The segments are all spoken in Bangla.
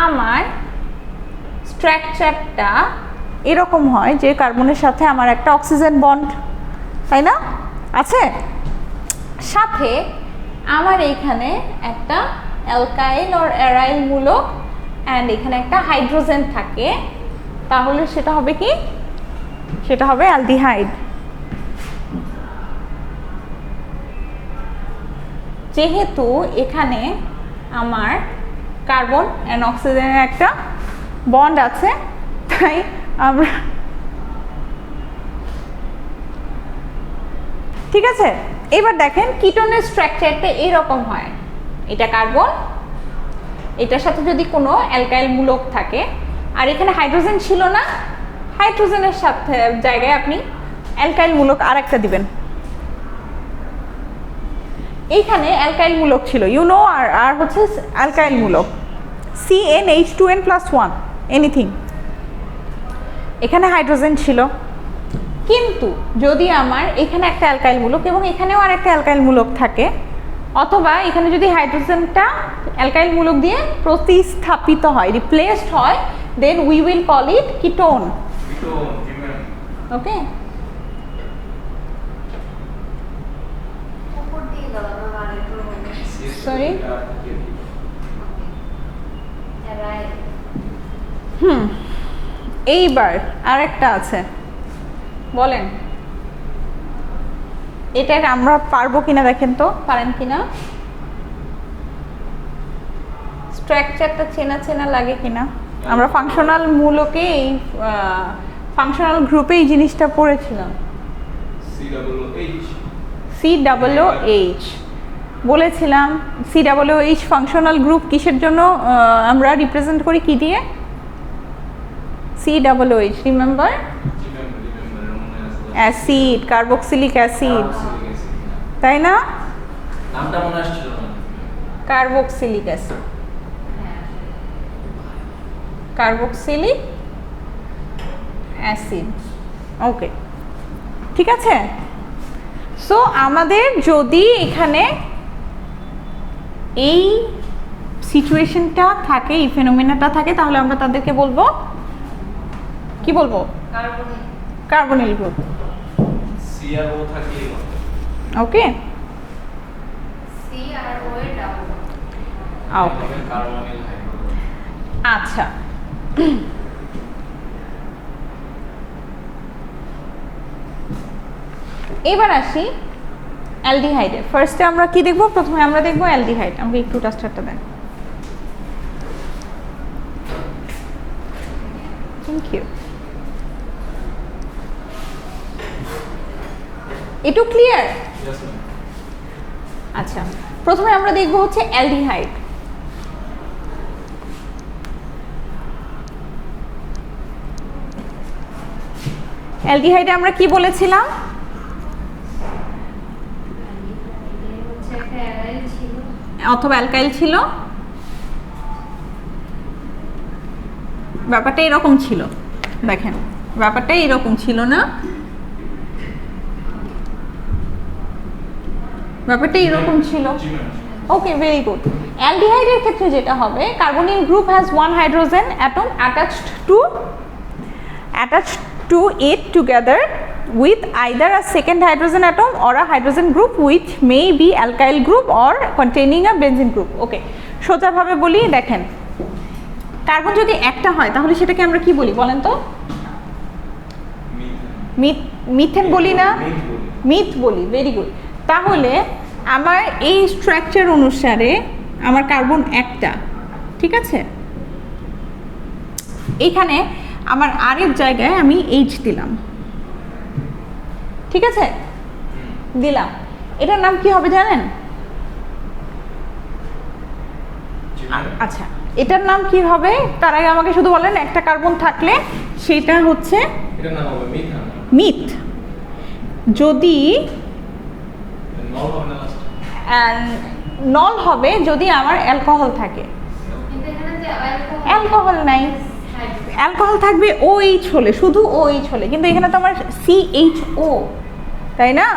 আমার স্ট্রাকচারটা এরকম হয় যে কার্বনের সাথে আমার একটা অক্সিজেন বন্ড, তাই না, আছে, সাথে আমার এইখানে একটা অ্যালকাইল অর অ্যারাইল মূলক অ্যান্ড এখানে একটা হাইড্রোজেন থাকে, তাহলে সেটা হবে কি, সেটা হবে অ্যালডিহাইড। যেহেতু এখানে আমার কার্বন অ্যান্ড অক্সিজেনের একটা বন্ড আছে, তাই আমরা, ঠিক আছে। এবার দেখেন কিটোনের স্ট্রাকচারটা এইরকম হয়, এটা কার্বন, এটার সাথে যদি কোনো অ্যালকাইল মূলক থাকে, আর এখানে হাইড্রোজেন ছিল না, হাইড্রোজেনের সাথে জায়গায় আপনি অ্যালকাইল মূলক আর একটা দিবেন। এইখানে অ্যালকাইল মূলক ছিল, ইউনো, আর হচ্ছে অ্যালকাইল মূলক CnH2n+1 এনিথিং, এখানে হাইড্রোজেন ছিল। কিন্তু যদি আমার এখানে একটা অ্যালকাইল মূলক এবং এখানেও আর একটা অ্যালকাইল মূলক থাকে, অথবা এখানে যদি হাইড্রোজেনটা অ্যালকাইল মূলক দিয়ে প্রতিস্থাপিত হয়, রিপ্লেসড হয়, then we will call it ketone. Okay, sorry, এইবার আরেকটা আছে, বলেন এটা আমরা পারবো কিনা, দেখেন তো পারেন কিনা, স্ট্রাকচারটা চেনা চেনা লাগে কিনা। আমরা ফাংশনাল মূলকে এই ফাংশনাল গ্রুপে এই জিনিসটা পড়েছিলাম, COOH বলেছিলাম। COOH ফাংশনাল গ্রুপ কিসের জন্য আমরা রিপ্রেজেন্ট করি, কি দিয়ে, COOH, remember, acid, carboxylic acid, তাই না, নামটা মনে আসছিল না, কার্বক্সিলিক অ্যাসিড, কার্বক্সিলিক অ্যাসিড। ওকে, ঠিক আছে। সো আমাদের যদি এখানে এই সিচুয়েশনটা থাকে, এই ফেনোমেনাটা থাকে, তাহলে আমরা তাদেরকে বলবো, কি বলবো, কার্বনিল গ্রুপ। CRO থাকে, ওকে, CRO এর ডাবল, ওকে, কার্বনিল। আচ্ছা, এবার আসি অ্যালডিহাইডে। ফার্স্টে আমরা কি দেখব, প্রথমে আমরা দেখব অ্যালডিহাইড। আমাকে একটু ডাস্টারটা দেন, থ্যাংক ইউ। একটু ক্লিয়ার? আচ্ছা, প্রথমে আমরা দেখব হচ্ছে অ্যালডিহাইড। অ্যালডিহাইডে আমরা কি বলেছিলাম, অথবা অ্যালকাইল ছিল, ব্যাপারটা এরকম ছিল, দেখেন ব্যাপারটা এরকম ছিল না, ব্যাপারটা এরকম ছিল। ওকে, ভেরি গুড। অ্যালডিহাইডের ক্ষেত্রে যেটা হবে, carbonyl group has one hydrogen atom attached to it together with either a second hydrogen atom or a hydrogen group which may be alkyl group or containing a benzene group. ওকে, সোজাভাবে বলি, দেখেন কার্বন যদি একটা হয় তাহলে সেটাকে আমরা কি বলি বলেন তো, মিথেন বলি না, মিথ বলি, ভেরি গুড। তাহলে আমার এই স্ট্রাকচার অনুসারে আমার কার্বন একটা, ঠিক আছে, এখানে আমার আরের জায়গায় আমি H দিলাম, ঠিক আছে, দিলাম, এটার নাম কি হবে জানেন? আচ্ছা, এটার নাম কি হবে তার আগে আমাকে শুধু বলেন, একটা কার্বন থাকলে সেটা হচ্ছে এটার নাম হবে মিথ। যদি নল হবে যদি আমার অ্যালকোহল থাকে, অ্যালকোহল নাই, অ্যালকোহল থাকবে OH হলে, শুধু OH হলে, কিন্তু এখানে তো আমার CHO, তাই না?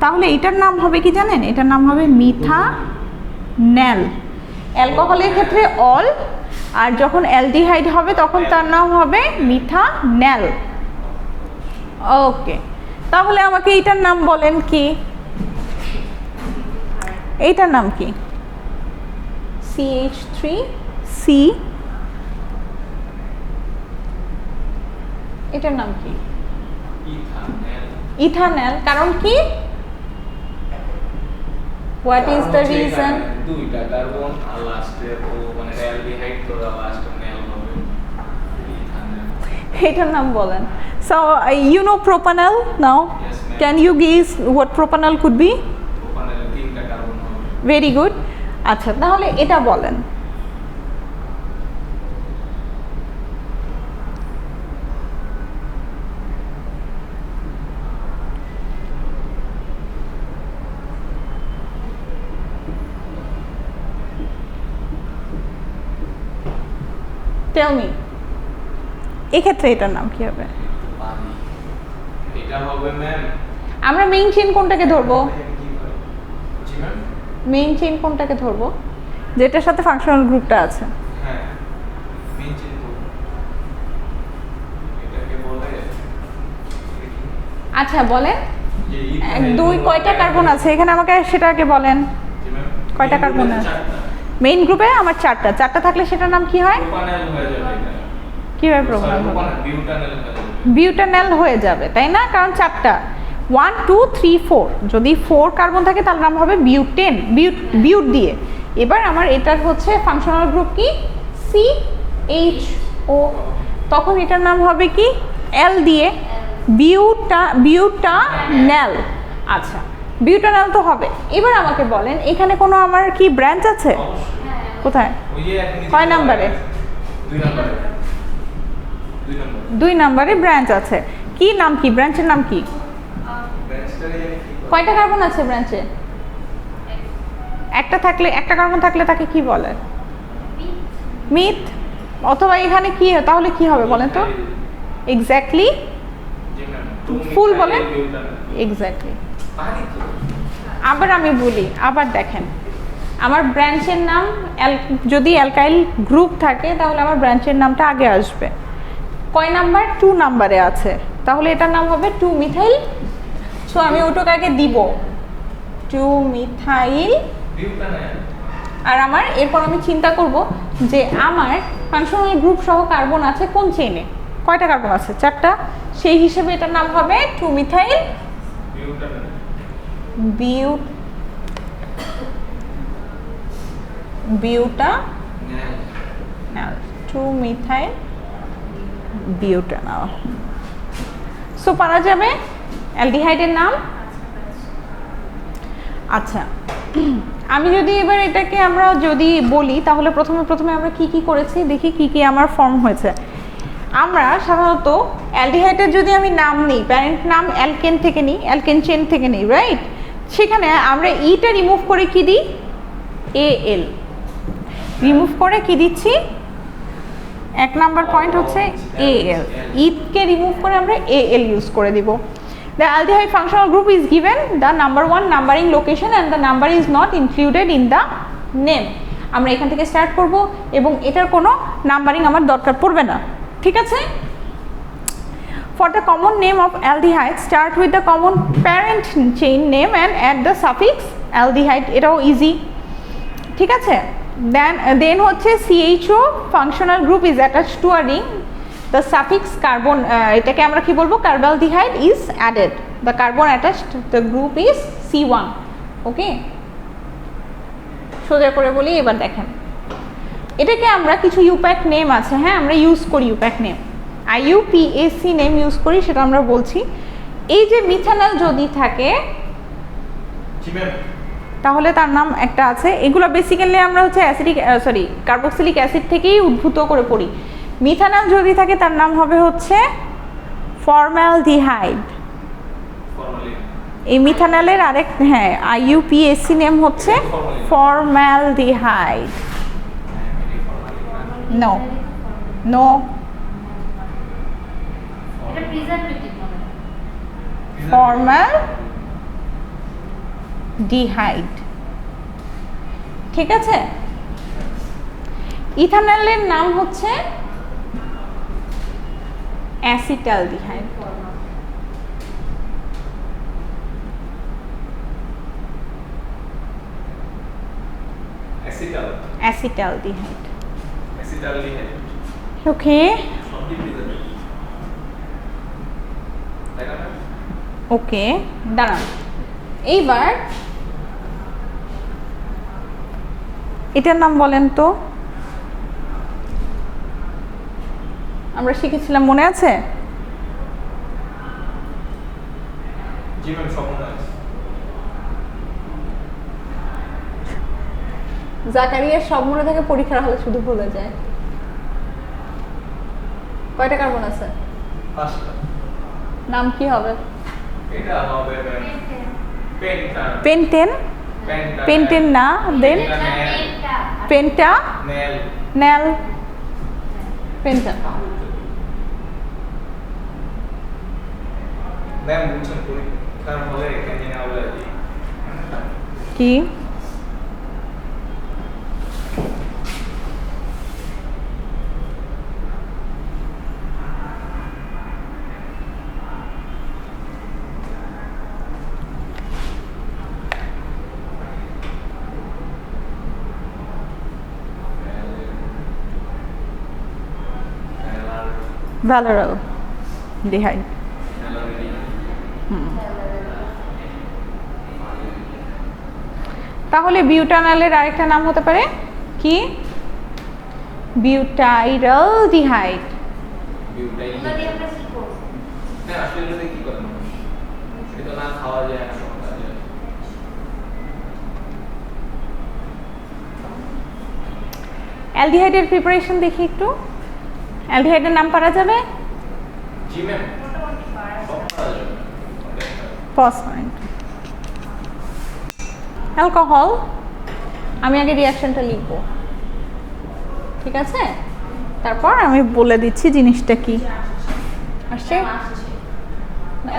তাহলে এটার নাম হবে কি জানেন, এটার নাম হবে মিথানল। অ্যালকোহলের ক্ষেত্রে অল, আর যখন অ্যালডিহাইড হবে তখন তার নাম হবে মিথানেল। ওকে, তাহলে আমাকে এইটার নাম বলেন কি? এইটার নাম কি? CH3C, এটার নাম কি? ইথানেল। কারণ কি? What is the reason? দুইটা কার্বন আর লাস্টে ও মানে অ্যালডিহাইড তো লাস্টে নেল হবে ইথানেল। এটার নাম বলেন। So you know propanol now? Can you guess what propanol could be? প্রোপানলে তিনটা কার্বন হবে। Very good. আচ্ছা, তাহলে এটা বলেন। টেল মি, এক্ষেত্রে এটার নাম কি হবে? এটা হবে ম্যাম, আমরা মেইন চেইন কোনটাকে ধরবো? জি ম্যাম, মেইন চেইন কোনটাকে ধরবো? যেটার সাথে ফাংশনাল গ্রুপটা আছে। হ্যাঁ মেইন চেইন তো এটাকে বলে। আচ্ছা বলেন, যে দুই কয়টা কার্বন আছে এখানে আমাকে সেটাকে বলেন। জি ম্যাম, কয়টা কার্বন আছে? মেইন গ্রুপে আমার চারটা থাকলে সেটার নাম কি হয়? প্রোপানল হয়ে যাবে এটা। কিভাবে প্রোপানল হবে? বিউটানেল হয়ে যাবে। বিউটানেল হয়ে যাবে, তাই না? কারণ চারটা 1 2 3 4, যদি 4 কার্বন থাকে তার নাম হবে বিউটেন, বিউট দিয়ে। এবার আমার এটার হচ্ছে ফাংশনাল গ্রুপ কি? CHO, তখন এটার নাম হবে কি? L দিয়ে, বিউটানেল। আচ্ছা, বিউটানেল তো হবে। এবার আমাকে বলেন এখানে কোনো আমার কি ব্রাঞ্চ আছে? কোথায়? ওই যে আপনি কয় নাম্বারে? 2 নম্বরে। 2 নম্বরে ব্রাঞ্চ আছে। কি নাম কি? ব্রাঞ্চের নাম কি? ব্রাঞ্চটারে জানি কি বলে? কয়টা কার্বন আছে ব্রাঞ্চে? একটা কার্বন থাকলে তাকে কি বলে? মিথ। অথবা এখানে কি তাহলে কি হবে বলেন তো? এক্স্যাক্টলি, জি ম্যাম, ফুল বলেন। এক্স্যাক্টলি। আবার আমি বলি, আবার দেখেন, আমার ব্রাঞ্চের নাম যদি অ্যালকাইল গ্রুপ থাকে তাহলে আমার ব্রাঞ্চের নামটা আগে আসবে। কয় নাম্বার? 2 নাম্বারে আছে, তাহলে এটার নাম হবে 2 মিথাইল। সো আমি ওটাকে আগে দিব 2 মিথাইল। বিউটানেল। আর আমার এরপর আমি চিন্তা করব যে আমার ফাংশনাল গ্রুপ সহ কার্বন আছে কোন চেইনে, কয়টা কার্বন আছে? 4টা। সেই হিসেবে এটার নাম হবে 2 methyl butanal. Butanal, 2 methyl butanal. So পারা যাবে অ্যালডিহাইডের নাম। আচ্ছা, আমি যদি এবার এটাকে আমরা যদি বলি তাহলে প্রথমে আমরা কি করেছি দেখি, কি আমার ফর্ম হয়েছে। আমরা সাধারণত অ্যালডিহাইডের যদি আমি নাম নিই, প্যারেন্ট নাম অ্যালকেন থেকে নিই, অ্যালকেন চেন থেকে নিই, রাইট? সেখানে আমরা ইটা রিমুভ করে কি দিই? AL রিমুভ করে কি দিচ্ছি? 1 নাম্বার পয়েন্ট হচ্ছে AL। ইথকে রিমুভ করে আমরা AL ইউজ করে দিব। The aldehyde functional group is given the number 1 numbering location and the number is not included in the name. আমরা এখান থেকে স্টার্ট করব এবং এটার কোনো নাম্বারিং আমার দরকার পড়বে না, ঠিক আছে? For the common name of aldehyde, start with the common parent chain name and add the suffix aldehyde. এটাও ইজি, ঠিক আছে? Then হচ্ছে CHO functional group is attached to a ring. The suffix carbon, এটাকে আমরা কি বলবো? Carbaldehyde is added. The carbon attached, the group is C1. ওকে, সোজা করে বলি। এবার দেখেন, এটাকে আমরা কিছু ইউপ্যাক নেম আছে, হ্যাঁ আমরা ইউজ করি IUPAC name, IUPAC name use করি, সেটা আমরা বলছি। এই যে মিথানল যদি থাকে তাহলে তার নাম একটা আছে। এগুলো বেসিক্যালি আমরা হচ্ছে কার্বক্সিলিক অ্যাসিড থেকেই উদ্ভূত করে পড়ি। মিথানল যদি থাকে তার নাম হবে হচ্ছে ফর্মালডিহাইড। এই মিথানলের আরেক, হ্যাঁ, IUPAC নেম হচ্ছে ফর্মালডিহাইড। নো নো, ফর্মালডিহাইড, ঠিক আছে? ইথানলের নাম হচ্ছে অ্যাসিটালডিহাইড। অ্যাসিটালডিহাইড। ওকে ওকে, দাঁড়ান। এইবার এটার নাম বলেন তো, আমরা শিখেছিলাম মনে আছে? জি ম্যাম, সমন্বয়। জাকারিয়ার সব মনে থেকে পরীক্ষার হলে শুধু ভুলে যায়। কয়টা কার্বন আছে? 5টা। নাম কি হবে? এটা হবে পেন্টা। পেন্টেন? পেন্টেন না, then pentanal. Nal penta. Ma'am বুঝছেন পরীক্ষার হলে congenial কি? ভ্যালোরাল ডিহাইড। তাহলে বিউটানলের আরেকটা নাম হতে পারে কি? বিউটাইরালডিহাইড। অ্যালডিহাইডের প্রিপারেশন দেখি একটু। অ্যালডিহাইডের নাম পারা যাবে? জি ম্যাম, ফসফাইড। অ্যালকোহল, আমি আগে রিঅ্যাকশনটা লিখব, ঠিক আছে? তারপর আমি বলে দিচ্ছি জিনিসটা কি। আসছে?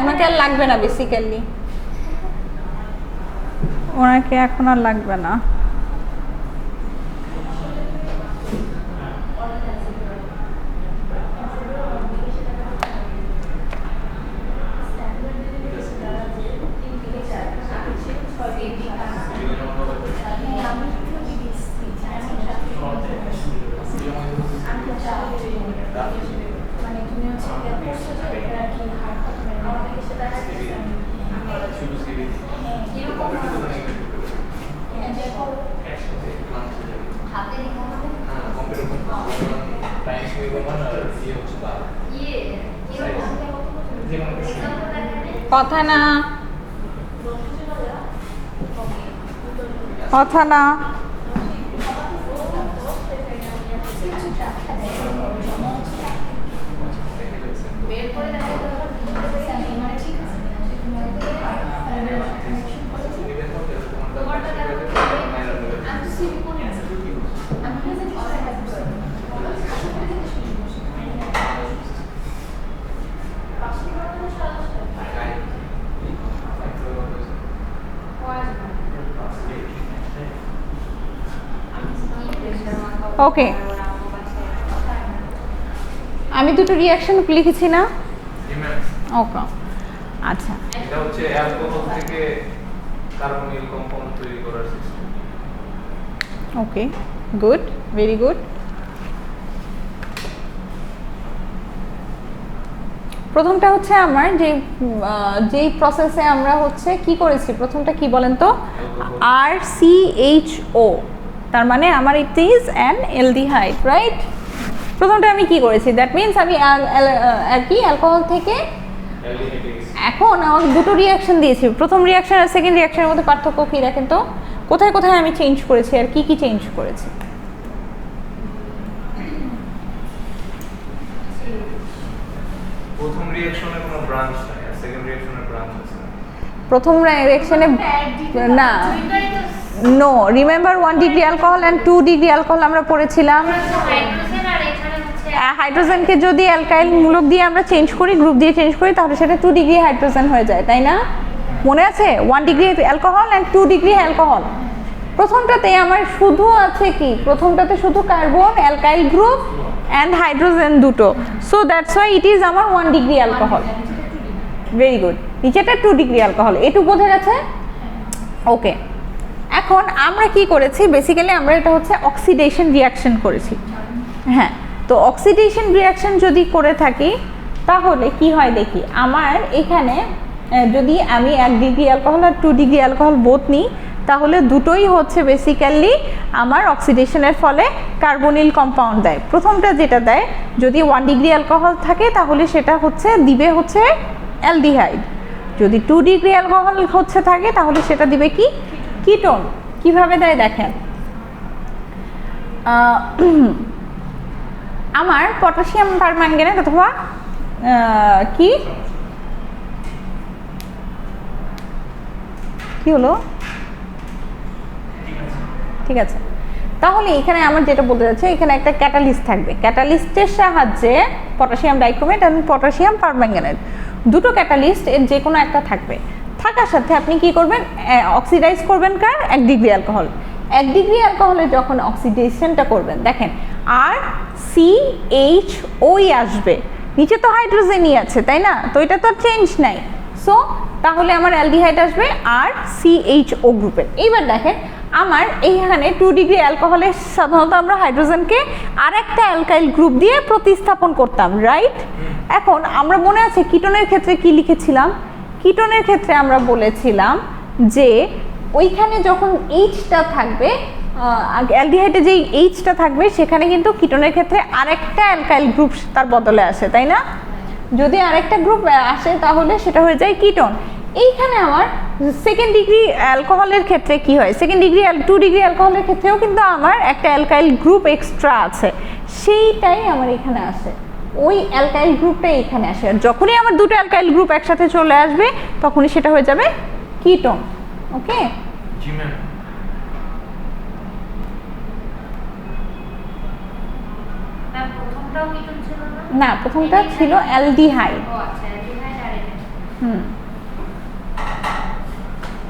ওনাকে আর লাগবে না, বেসিক্যালি ওনাকে এখন আর লাগবে না। কথা না, কথা না। ওকে, আমি দুটো রিঅ্যাকশন লিখেছি না? ওকে, আচ্ছা। এটা হচ্ছে অ্যালকোহল থেকে কার্বনিল কম্পাউন্ড তৈরি করার সিস্টেম। ওকে, গুড, ভেরি গুড। প্রথমটা হচ্ছে আমার যেই প্রসেসে আমরা হচ্ছে কি করেছি, প্রথমটা কি বলেন তো? RCHO, তার মানে আমার it is an aldehyde, right? প্রথমটা আমি কি করেছি, দ্যাট মিনস আমি আর কি অ্যালকোহল থেকে এখন আমাকে দুটো রিঅ্যাকশন দিয়েছি। প্রথম রিঅ্যাকশন আর সেকেন্ড রিঅ্যাকশনের মধ্যে পার্থক্য কি দেখেন তো, কোথায় কোথায় আমি চেঞ্জ করেছি আর কি কি চেঞ্জ করেছি। প্রথম রিঅ্যাকশনে কোনো ব্রাঞ্চ নাই, আর সেকেন্ড রিঅ্যাকশনে ব্রাঞ্চ আছে। প্রথম রিঅ্যাকশনে না, no, remember 1 degree alcohol and 2 degree alcohol আমরা পড়েছিলাম। হাইড্রোজেনকে যদি অ্যালকাইল মূলক দিয়ে আমরা চেঞ্জ করি, গ্রুপ দিয়ে চেঞ্জ করি, তাহলে সেটা 2 ডিগ্রি হাইড্রোজেন হয়ে যায়, তাই না? মনে আছে? 1 degree alcohol and 2 degree alcohol, প্রথমটাতে আমার শুধু আছে কি, প্রথমটাতে শুধু carbon, alkyl group and hydrogen দুটো, so that's why it is আমার 1 ডিগ্রি অ্যালকোহল। ভেরি গুড, নিচেটা 2 ডিগ্রি অ্যালকোহল, এটুকু বোঝা গেছে? ওকে, এখন আমরা কি করেছি, বেসিক্যালি আমরা এটা হচ্ছে অক্সিডেশন রিয়াকশন করেছি। হ্যাঁ, তো অক্সিডেশন রিয়াকশন যদি করে থাকি তাহলে কি হয় দেখি, আমার এখানে যদি আমি 1 ডিগ্রি অ্যালকোহল আর 2 ডিগ্রি অ্যালকোহল বোথ নিই, তাহলে দুটোই হচ্ছে বেসিক্যালি আমার অক্সিডেশনের ফলে কার্বনিল কম্পাউন্ড দেয়। প্রথমটা যেটা দেয়, যদি 1 ডিগ্রি অ্যালকোহল থাকে তাহলে সেটা হচ্ছে দিবে হচ্ছে অ্যালডিহাইড, যদি 2 ডিগ্রি অ্যালকোহল হচ্ছে থাকে তাহলে সেটা দিবে কি, কিটোন। কিভাবে দেয় দেখেন, আমার পটাশিয়াম পারম্যাঙ্গানেট অথবা কি হলো, ঠিক আছে, তাহলে এখানে আমার যেটা বলতে যাচ্ছে, এখানে একটা ক্যাটালিস্ট থাকবে, ক্যাটালিস্টের সাহায্যে পটাশিয়াম ডাইক্রোমেট এবং পটাশিয়াম পারম্যাঙ্গানেট দুটো ক্যাটালিস্ট এর যে কোনো একটা থাকবে, থাকার সাথে আপনি কি করবেন, অক্সিডাইজ করবেন কার, 1 ডিগ্রি অ্যালকোহল। 1 ডিগ্রি অ্যালকোহলে যখন অক্সিডেশনটা করবেন দেখেন আর CHOই আসবে, নিচে তো হাইড্রোজেনই আছে তাই না, তো এটা তো চেঞ্জ নাই, সো তাহলে আমার অ্যালডিহাইড আসবে আর CHO গ্রুপের। এইবার দেখেন আমার এইখানে 2 ডিগ্রি অ্যালকোহলে সাধারণত আমরা হাইড্রোজেনকে আর একটা অ্যালকাইল গ্রুপ দিয়ে প্রতিস্থাপন করতাম, রাইট? এখন আমরা মনে আছে কিটোনের ক্ষেত্রে কি লিখেছিলাম, কিটোনের ক্ষেত্রে আমরা বলেছিলাম যে ওইখানে যখন Hটা থাকবে, অ্যালডিহাইডে যেই Hটা থাকবে সেখানে কিন্তু কিটোনের ক্ষেত্রে আরেকটা অ্যালকাইল গ্রুপ তার বদলে আসে, তাই না? যদি আরেকটা গ্রুপ আসে তাহলে সেটা হয়ে যায় কিটোন। এইখানে আমার 2nd ডিগ্রি অ্যালকোহলের ক্ষেত্রে কি হয়, 2 ডিগ্রি অ্যালকোহলের ক্ষেত্রেও কিন্তু আমার একটা অ্যালকাইল গ্রুপ এক্সট্রা আছে, সেইটাই আমার এখানে আসে, ওই অ্যালকাইল গ্রুপটাই এখানে আসে। আর যখনই আমার দুটো অ্যালকাইল গ্রুপ একসাথে চলে আসবে তখনই সেটা হয়ে যাবে কিটোন। ওকে, জি ম্যাম। প্রথমটাও কিটোন ছিল না? না, প্রথমটা ছিল অ্যালডিহাইড। ও আচ্ছা, অ্যালডিহাইড আর এটা।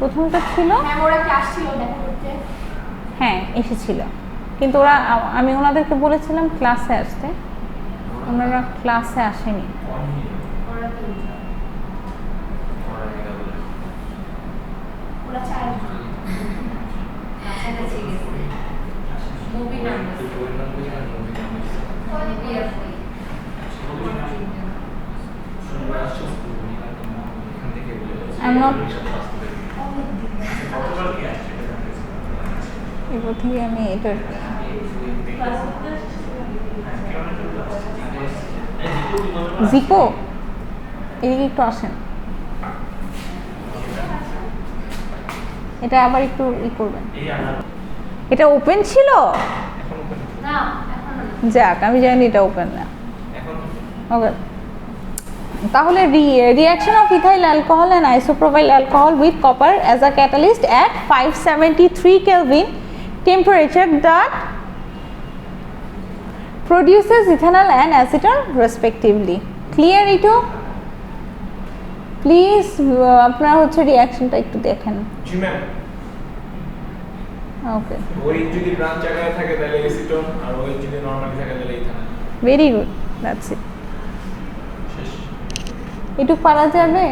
প্রথমটা ছিল, হ্যাঁ, ওরা কি আসছিল দেখা করতে? হ্যাঁ এসেছিল, কিন্তু ওরা, আমি ওনাদেরকে বলেছিলাম ক্লাসে আসতে, ওনারা ক্লাসে আসেনি। ওরা কি? ওরা চায় না। কাছাকাছি গেছে। মুভি নাম আছে। I'm not, এরপর থেকে আমি এটা জিকো এদিকে একটু আসেন, এটা আবার একটু করবেন, এটা ওপেন ছিল, না, এখন না। যাক আমি জানি এটা ওপেন না। ওকে, তাহলে reaction of ethyl alcohol and isopropyl alcohol with copper as a catalyst at 573 Kelvin temperature that produces ethanol and acetone respectively. Clear itu? Please আপনার হচ্ছে রিঅ্যাকশনটা একটু দেখেন। জি ম্যাম। ওকে, ওই যদি ব্রাঞ্চ জায়গায় থাকে তাহলে এসিটোন, আর ওই যদি নরমালি থাকে তাহলে ethanol. Very good, that's it. শেষ। একটু পারা যাবে?